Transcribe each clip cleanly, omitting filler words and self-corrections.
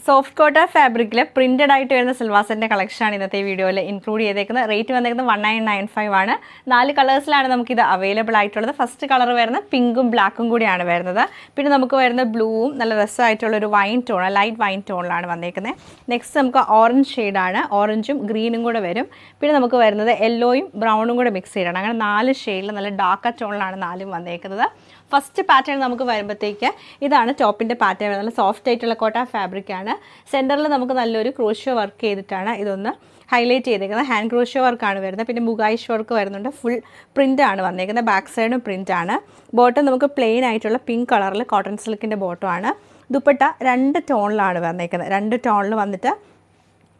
Soft cotton ഫാബ്രിക്കിൽ printed ആയിട്ട് വരുന്ന സിൽവാർ സെറ്റിൻ്റെ കളക്ഷനാണ് ഇന്നത്തെ വീഡിയോയിൽ ഇൻക്ലൂഡ് ചെയ്തേക്കുന്നത്. റേറ്റ് വന്നേക്കുന്നത് 1995 ആണ്. 4 കളേഴ്സിലാണ് നമുക്കിത് അവൈലബിൾ ആയിട്ടുള്ളത്. ഫസ്റ്റ് കളർ വരുന്നത് പിങ്കും ബ്ലാക്കും കൂടിയാണ് വരുന്നത്. പിന്നെ നമുക്ക് വരുന്ന ബ്ലൂവും നല്ല രസമായിട്ടുള്ളൊരു വൈൻ ടോൺ, ലൈറ്റ് വൈൻ ടോണിലാണ് വന്നേക്കുന്നത്. നെക്സ്റ്റ് നമുക്ക് ഓറഞ്ച് ഷെയ്ഡാണ്, ഓറഞ്ചും ഗ്രീനും കൂടെ വരും. പിന്നെ നമുക്ക് വരുന്നത് യെല്ലോയും ബ്രൗണും കൂടെ മിക്സ് ചെയ്യണം. അങ്ങനെ 4 ഷെയ്ഡിൽ നല്ല ഡാർക്ക് ടോണിലാണ് 4 വന്നേക്കുന്നത്. ഫസ്റ്റ് പാറ്റേൺ നമുക്ക് വരുമ്പോഴത്തേക്ക് ഇതാണ് ടോപ്പിൻ്റെ പാറ്റേൺ. നല്ല സോഫ്റ്റ് ആയിട്ടുള്ള കോട്ടൺ ഫാബ്രിക്കാണ്. സെൻറ്ററിൽ നമുക്ക് നല്ലൊരു ക്രോഷ്യോ വർക്ക് ചെയ്തിട്ടാണ് ഇതൊന്ന് ഹൈലൈറ്റ് ചെയ്തേക്കുന്നത്. ഹാൻഡ് ക്രോഷ്യോ വർക്കാണ് വരുന്നത്. പിന്നെ മുഗായിഷ് വർക്ക് വരുന്നുണ്ട്. ഫുൾ പ്രിൻ്റാണ് വന്നേക്കുന്നത്. ബാക്ക് സൈഡും പ്രിൻ്റാണ്. ബോട്ടം നമുക്ക് പ്ലെയിൻ ആയിട്ടുള്ള പിങ്ക് കളറിൽ കോട്ടൺ സിൽക്കിൻ്റെ ബോട്ടമാണ്. ദുപ്പട്ട 2 ടോണിലാണ് വന്നേക്കുന്നത്. 2 ടോണിൽ വന്നിട്ട്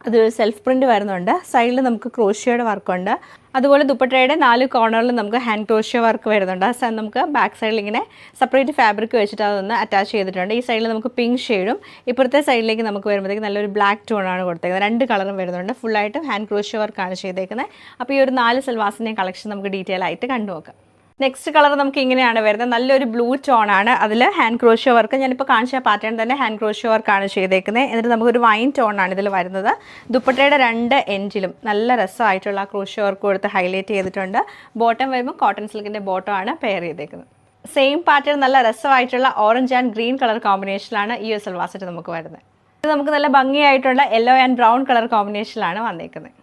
അതൊരു സെൽഫ് പ്രിൻറ്റ് വരുന്നുണ്ട്. സൈഡിൽ നമുക്ക് ക്രോഷ്യോയുടെ വർക്കുണ്ട്. അതുപോലെ ദുപ്പട്ടയുടെ 4 കോർണറിൽ നമുക്ക് ഹാൻഡ് ക്രോഷ്യോ വർക്ക് വരുന്നുണ്ട്. നമുക്ക് ബാക്ക് സൈഡിൽ ഇങ്ങനെ സെപ്പറേറ്റ് ഫാബ്രിക് വെച്ചിട്ട് അതൊന്ന് അറ്റാച്ച് ചെയ്തിട്ടുണ്ട്. ഈ സൈഡിൽ നമുക്ക് പിങ്ക് ഷെയ്ഡും ഇപ്പുറത്തെ സൈഡിലേക്ക് നമുക്ക് വരുമ്പോഴത്തേക്ക് നല്ലൊരു ബ്ലാക്ക് ടോണാണ് കൊടുത്തേക്കുന്നത്. 2 കളറും വരുന്നുണ്ട്. ഫുള്ളായിട്ട് ഹാൻഡ് ക്രോഷ്യോ വർക്കാണ് ചെയ്തേക്കുന്നത്. അപ്പോൾ ഈ ഒരു 4 സിൽവാസിൻ്റെയും കളക്ഷൻ നമുക്ക് ഡീറ്റെയിൽ ആയിട്ട് കണ്ടു നോക്കാം. നെക്സ്റ്റ് കളർ നമുക്ക് ഇങ്ങനെയാണ് വരുന്നത്. നല്ലൊരു ബ്ലൂ ടോണാണ്. അതിൽ ഹാൻഡ് ക്രോഷ്യോ വർക്ക്, ഞാനിപ്പോൾ കാണിച്ച പാറ്റേൺ തന്നെ ഹാൻഡ് ക്രോഷ്യോ വർക്കാണ് ചെയ്തേക്കുന്നത്. എന്നിട്ട് നമുക്കൊരു വൈൻ ടോണാണ് ഇതിൽ വരുന്നത്. ദുപ്പട്ടയുടെ 2 എൻഡിലും നല്ല രസമായിട്ടുള്ള ക്രോഷ്യോ വർക്ക് കൊടുത്ത് ഹൈലൈറ്റ് ചെയ്തിട്ടുണ്ട്. ബോട്ടം വരുമ്പോൾ കോട്ടൺ സിൽക്കിൻ്റെ ബോട്ടമാണ് പെയർ ചെയ്തേക്കുന്നത്. സെയിം പാറ്റേൺ നല്ല രസമായിട്ടുള്ള ഓറഞ്ച് ആൻഡ് ഗ്രീൻ കളർ കോമ്പിനേഷനിലാണ് ഈ ഒരു സിൽവാർ സെറ്റ് നമുക്ക് വരുന്നത്. ഇത് നമുക്ക് നല്ല ഭംഗിയായിട്ടുള്ള യെല്ലോ ആൻഡ് ബ്രൗൺ കളർ കോമ്പിനേഷനിലാണ് വന്നേക്കുന്നത്.